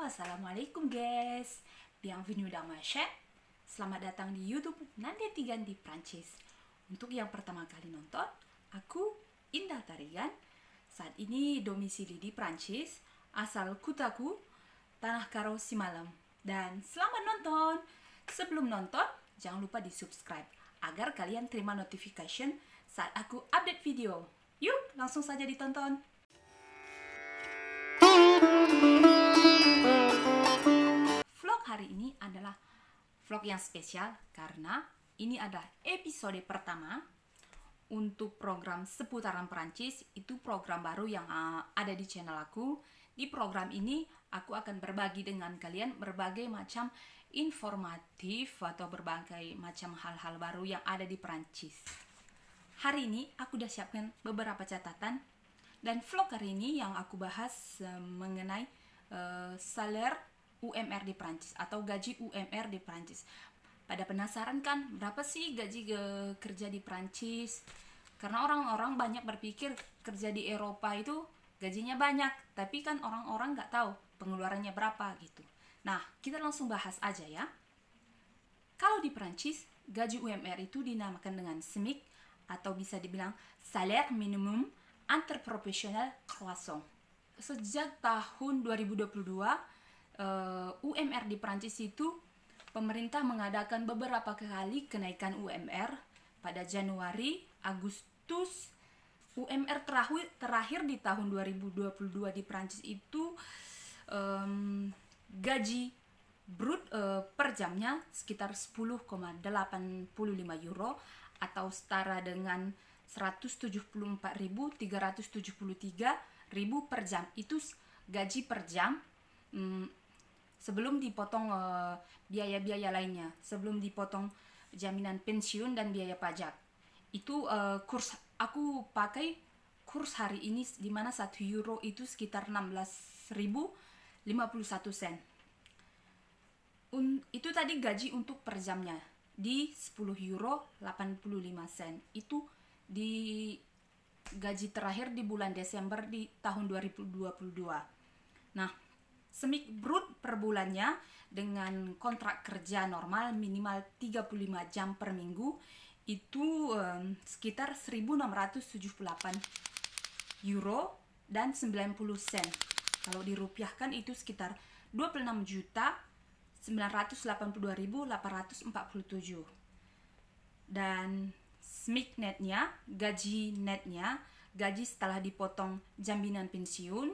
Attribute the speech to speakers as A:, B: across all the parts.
A: Assalamualaikum guys. Bienvenue dans ma chaîne. Selamat datang di YouTube Nande Tigan di Prancis. Untuk yang pertama kali nonton, aku Indah Tarigan. Saat ini domisili di Prancis, asal kutaku Tanah Karo Simalam. Dan selamat nonton. Sebelum nonton, jangan lupa di subscribe agar kalian terima notification saat aku update video. Yuk, langsung saja ditonton. Vlog hari ini adalah vlog yang spesial karena ini adalah episode pertama untuk program seputaran Perancis. Itu program baru yang ada di channel aku. Di program ini aku akan berbagi dengan kalian berbagai macam informatif atau berbagai macam hal-hal baru yang ada di Perancis. Hari ini aku udah siapkan beberapa catatan dan vlog hari ini yang aku bahas mengenai salaire UMR di Prancis atau gaji UMR di Prancis. Pada penasaran kan berapa sih gaji kerja di Prancis? Karena orang-orang banyak berpikir kerja di Eropa itu gajinya banyak, tapi kan orang-orang nggak tahu pengeluarannya berapa gitu. Nah, kita langsung bahas aja ya. Kalau di Prancis, gaji UMR itu dinamakan dengan SMIC atau bisa dibilang Salaire Minimum Interprofessionnel Croissant. Sejak tahun 2022, UMR di Prancis itu pemerintah mengadakan beberapa kali kenaikan UMR pada Januari, Agustus. UMR terakhir di tahun 2022 di Prancis itu gaji brut per jamnya sekitar 10,85 euro atau setara dengan 174.373 ribu per jam. Itu gaji per jam sebelum dipotong biaya-biaya lainnya, sebelum dipotong jaminan pensiun dan biaya pajak. Itu kurs aku pakai kurs hari ini di mana 1 euro itu sekitar 16.051 sen. Itu tadi gaji untuk per jamnya di 10 euro 85 sen. Itu di gaji terakhir di bulan Desember di tahun 2022. Nah, SMIC brut per bulannya dengan kontrak kerja normal minimal 35 jam per minggu itu sekitar 1.678 euro dan 90 sen. Kalau dirupiahkan itu sekitar 26.982.847. Dan SMIC netnya, gaji netnya, gaji setelah dipotong jaminan pensiun,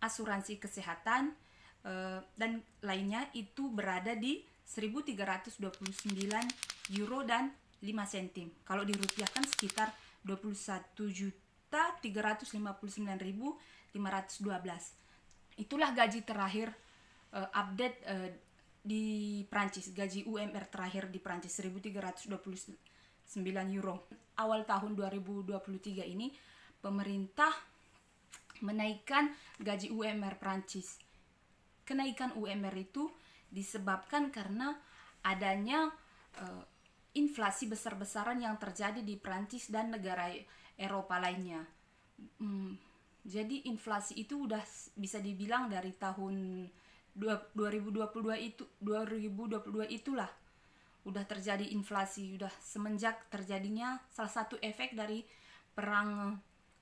A: asuransi kesehatan, dan lainnya itu berada di 1.329 euro dan 5 sentim. Kalau dirupiahkan sekitar 21.359.512. Itulah gaji terakhir update di Prancis. Gaji UMR terakhir di Prancis 1.329 euro. Awal tahun 2023 ini pemerintah menaikkan gaji UMR Prancis. Kenaikan UMR itu disebabkan karena adanya inflasi besar-besaran yang terjadi di Prancis dan negara Eropa lainnya. Jadi inflasi itu udah bisa dibilang dari tahun 2022 itulah udah terjadi inflasi, udah semenjak terjadinya salah satu efek dari perang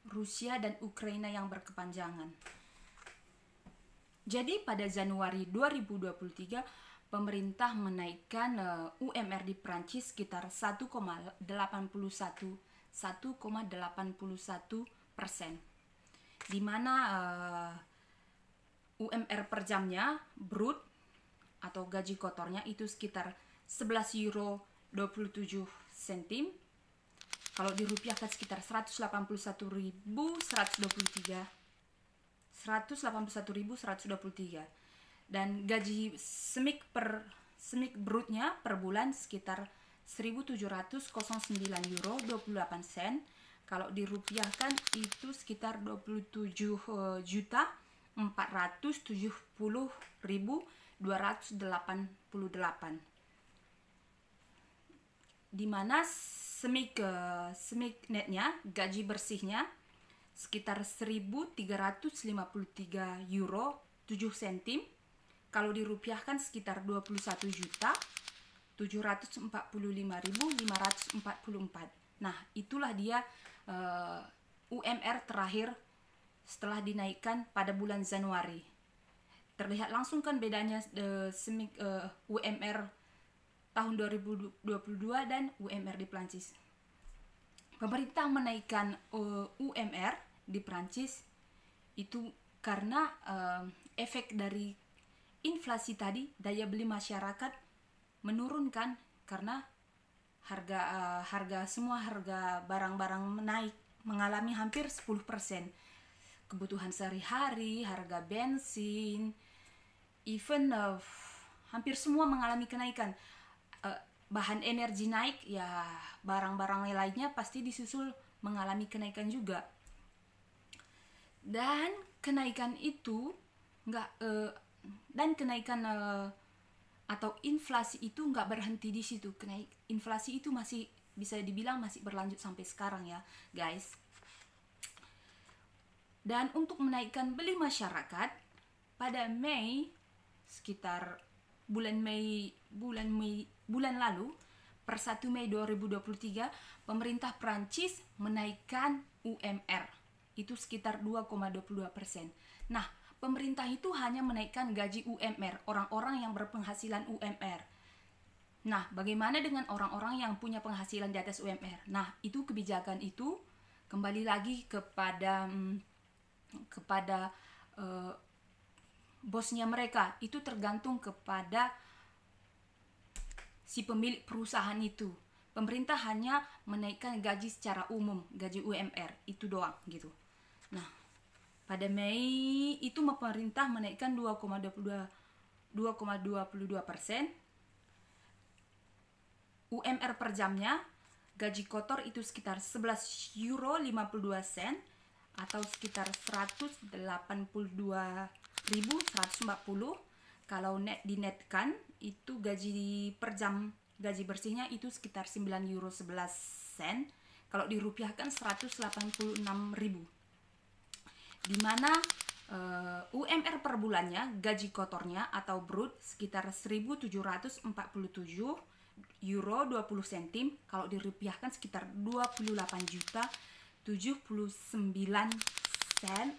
A: Rusia dan Ukraina yang berkepanjangan. Jadi pada Januari 2023 pemerintah menaikkan UMR di Prancis sekitar 1,81%, di mana UMR per jamnya brut atau gaji kotornya itu sekitar 11 euro 27 sentim. Kalau dirupiahkan sekitar 181.123. Dan gaji SMIC brutnya per bulan sekitar 1.709 euro 28 sen. Kalau dirupiahkan itu sekitar 27.470.288. Di mana SMIC netnya, gaji bersihnya sekitar 1.353 euro 7 sentim. kalau dirupiahkan sekitar 21.745.544. Nah, itulah dia UMR terakhir setelah dinaikkan pada bulan Januari. Terlihat langsung kan bedanya UMR tahun 2022 dan UMR di Prancis. Pemerintah menaikkan UMR di Prancis itu karena efek dari inflasi tadi, daya beli masyarakat menurunkan karena semua harga barang-barang naik, mengalami hampir 10%. Kebutuhan sehari-hari, harga bensin, even hampir semua mengalami kenaikan. Bahan energi naik, ya barang-barang lainnya pasti disusul mengalami kenaikan juga. Dan kenaikan itu atau inflasi itu nggak berhenti di situ. Inflasi itu masih bisa dibilang masih berlanjut sampai sekarang ya, guys. Dan untuk menaikkan beli masyarakat pada Mei, sekitar bulan lalu, per 1 Mei 2023, pemerintah Prancis menaikkan UMR itu sekitar 2,22%. Nah, pemerintah itu hanya menaikkan gaji UMR, orang-orang yang berpenghasilan UMR. Nah, bagaimana dengan orang-orang yang punya penghasilan di atas UMR? Nah, itu kebijakan itu kembali lagi kepada bosnya mereka. Itu tergantung kepada si pemilik perusahaan itu. Pemerintah hanya menaikkan gaji secara umum, gaji UMR, itu doang gitu. Nah, pada Mei itu pemerintah menaikkan 2,22%. UMR per jamnya, gaji kotor itu sekitar 11 euro 52 sen atau sekitar 182.140. Kalau dinetkan itu gaji per jam, gaji bersihnya itu sekitar 9 euro 11 sen. Kalau dirupiahkan 186.000. Dimana UMR per bulannya, gaji kotornya atau brut sekitar 1.747 euro 20 sentim. Kalau dirupiahkan sekitar 28.079 sen.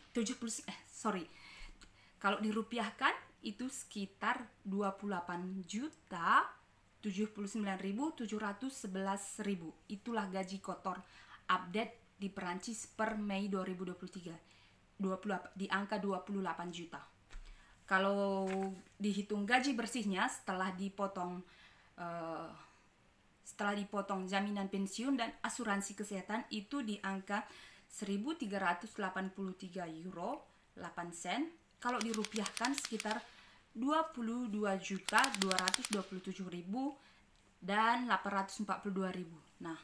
A: Kalau dirupiahkan itu sekitar 28.079.711.000. Itulah gaji kotor update di Prancis per Mei 2023. Di angka 28 juta. Kalau dihitung gaji bersihnya setelah dipotong jaminan pensiun dan asuransi kesehatan itu di angka 1.383 euro 8 sen. Kalau dirupiahkan sekitar 22.227.000 dan 842.000. Nah,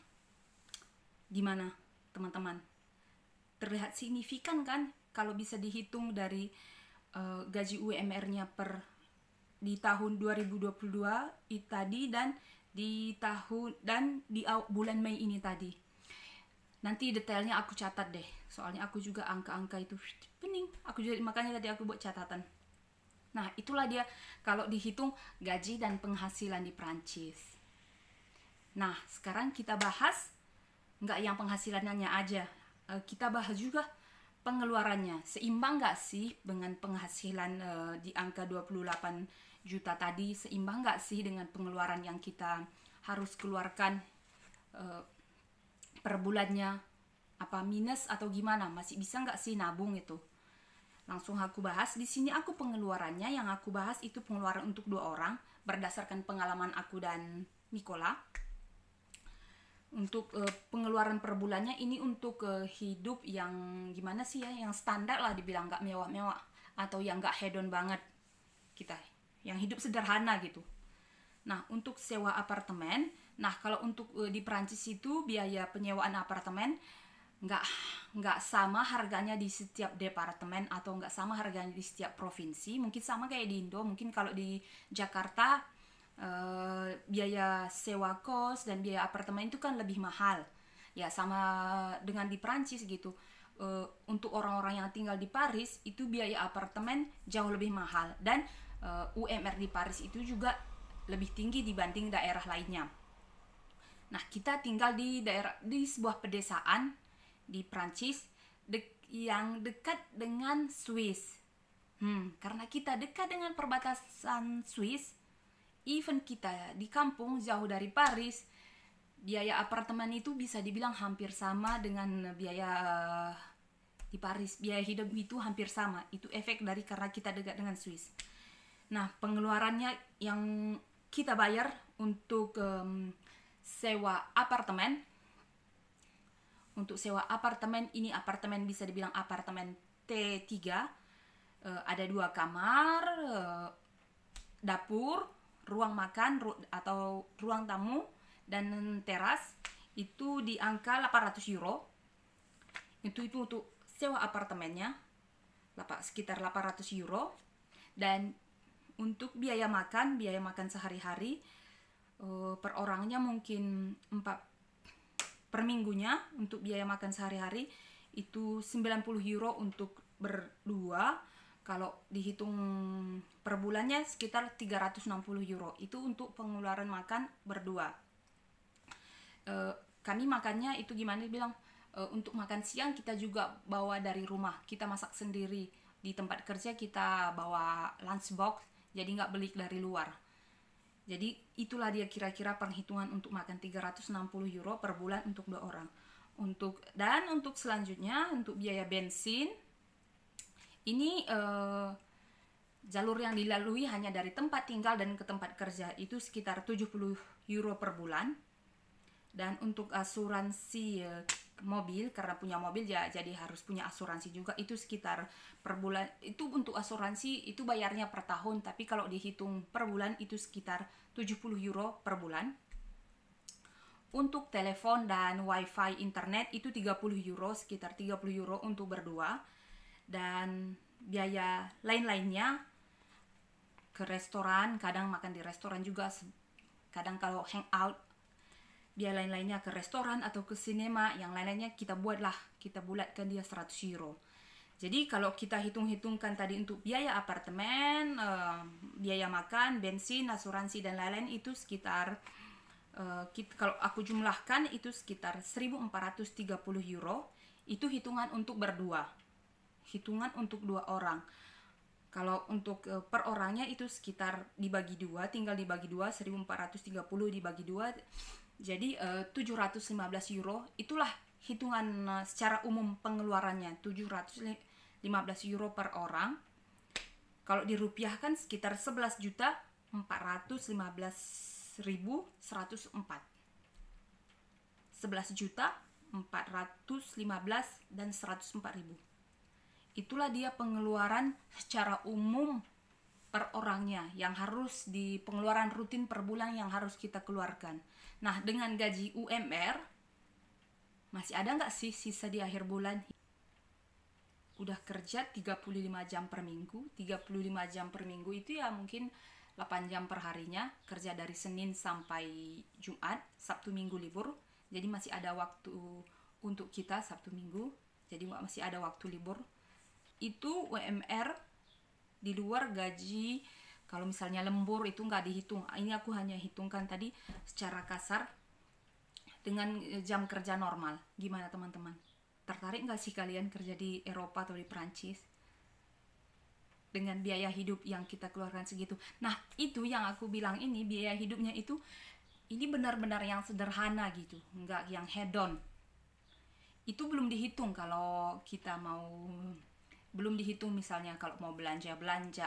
A: gimana teman-teman? Terlihat signifikan kan kalau bisa dihitung dari gaji UMR-nya di tahun 2022 tadi dan di bulan Mei ini tadi. Nanti detailnya aku catat deh, soalnya aku juga angka-angka itu pening. Makanya tadi aku buat catatan. Nah, itulah dia kalau dihitung gaji dan penghasilan di Prancis. Nah, sekarang kita bahas nggak yang penghasilannya aja. Kita bahas juga pengeluarannya. Seimbang nggak sih dengan penghasilan di angka 28 juta tadi? Seimbang nggak sih dengan pengeluaran yang kita harus keluarkan per bulannya? Apa minus atau gimana? Masih bisa nggak sih nabung itu? Langsung aku bahas. Di sini aku pengeluarannya yang aku bahas itu pengeluaran untuk 2 orang berdasarkan pengalaman aku dan Nicola. Untuk pengeluaran per bulannya ini untuk hidup yang gimana sih ya, yang standar lah dibilang, nggak mewah-mewah atau yang nggak hedon banget kita, yang hidup sederhana gitu. Nah, untuk sewa apartemen, nah kalau untuk di Prancis itu biaya penyewaan apartemen nggak sama harganya di setiap departemen atau nggak sama harganya di setiap provinsi. Mungkin sama kayak di Indo, mungkin kalau di Jakarta biaya sewa kos dan biaya apartemen itu kan lebih mahal ya, sama dengan di Prancis gitu. Untuk orang-orang yang tinggal di Paris itu biaya apartemen jauh lebih mahal dan UMR di Paris itu juga lebih tinggi dibanding daerah lainnya. Nah, kita tinggal di sebuah pedesaan di Prancis yang dekat dengan Swiss. Karena kita dekat dengan perbatasan Swiss, even kita di kampung jauh dari Paris, biaya apartemen itu bisa dibilang hampir sama dengan biaya di Paris. Biaya hidup itu hampir sama. Itu efek dari karena kita dekat dengan Swiss. Nah, pengeluarannya yang kita bayar untuk sewa apartemen. Untuk sewa apartemen, ini apartemen bisa dibilang apartemen T3. Ada 2 kamar, dapur, ruang makan atau ruang tamu, dan teras. Itu di angka 800 euro. Itu untuk sewa apartemennya, sekitar 800 euro. Dan untuk biaya makan sehari-hari, per orangnya mungkin per minggunya. Untuk biaya makan sehari-hari itu 90 euro untuk berdua. Kalau dihitung per bulannya sekitar 360 euro. Itu untuk pengeluaran makan berdua. Kami makannya itu gimana bilang, untuk makan siang kita juga bawa dari rumah, kita masak sendiri. Di tempat kerja kita bawa lunchbox, jadi nggak beli dari luar. Jadi itulah dia kira-kira perhitungan untuk makan 360 euro per bulan untuk 2 orang. Untuk selanjutnya untuk biaya bensin, ini jalur yang dilalui hanya dari tempat tinggal dan ke tempat kerja, itu sekitar 70 euro per bulan. Dan untuk asuransi mobil, karena punya mobil ya jadi harus punya asuransi juga, itu sekitar per bulan. Itu untuk asuransi itu bayarnya per tahun, tapi kalau dihitung per bulan itu sekitar 70 euro per bulan. Untuk telepon dan wifi internet itu 30 euro, sekitar 30 euro untuk berdua. Dan biaya lain-lainnya, ke restoran, kadang makan di restoran juga, kadang kalau hangout, biaya lain-lainnya ke restoran atau ke sinema, yang lain-lainnya kita bulatkan dia 100 euro. Jadi kalau kita hitung-hitungkan tadi untuk biaya apartemen, biaya makan, bensin, asuransi dan lain-lain, itu sekitar kalau aku jumlahkan itu sekitar 1430 euro. Itu hitungan untuk berdua, hitungan untuk 2 orang. Kalau untuk per orangnya itu sekitar dibagi 2, tinggal dibagi 2, 1430 dibagi 2, jadi 715 euro. Itulah hitungan secara umum pengeluarannya, 715 euro per orang. Kalau dirupiahkan sekitar 11.415.104. 11.415 dan 104.000. Itulah dia pengeluaran secara umum per orangnya yang harus di pengeluaran rutin per bulan yang harus kita keluarkan. Nah, dengan gaji UMR masih ada nggak sih sisa di akhir bulan? Udah kerja 35 jam per minggu. 35 jam per minggu itu ya mungkin 8 jam per harinya, kerja dari Senin sampai Jumat, Sabtu Minggu libur. Jadi masih ada waktu untuk kita Sabtu Minggu. Jadi masih ada waktu libur. Itu UMR di luar gaji. Kalau misalnya lembur itu nggak dihitung. Ini aku hanya hitungkan tadi secara kasar dengan jam kerja normal. Gimana teman-teman? Tertarik nggak sih kalian kerja di Eropa atau di Prancis? Dengan biaya hidup yang kita keluarkan segitu. Nah, itu yang aku bilang ini, biaya hidupnya itu, ini benar-benar yang sederhana gitu. Nggak yang hedon. Itu belum dihitung kalau kita belum dihitung misalnya kalau mau belanja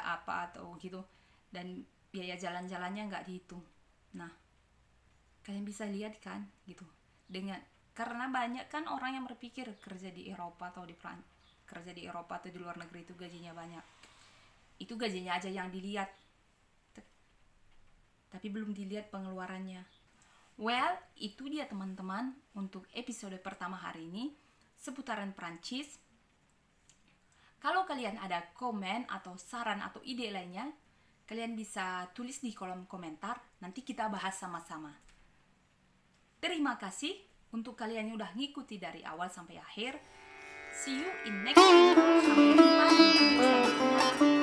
A: apa atau gitu, dan biaya jalan-jalannya nggak dihitung. Nah, kalian bisa lihat kan gitu, karena banyak kan orang yang berpikir kerja di Eropa atau di luar negeri itu gajinya banyak. Itu gajinya aja yang dilihat, tapi belum dilihat pengeluarannya. Well, itu dia teman-teman untuk episode pertama hari ini seputaran Prancis. Kalau kalian ada komen atau saran atau ide lainnya, kalian bisa tulis di kolom komentar, nanti kita bahas sama-sama. Terima kasih untuk kalian yang udah ngikuti dari awal sampai akhir. See you in next video. Sampai jumpa di video selanjutnya.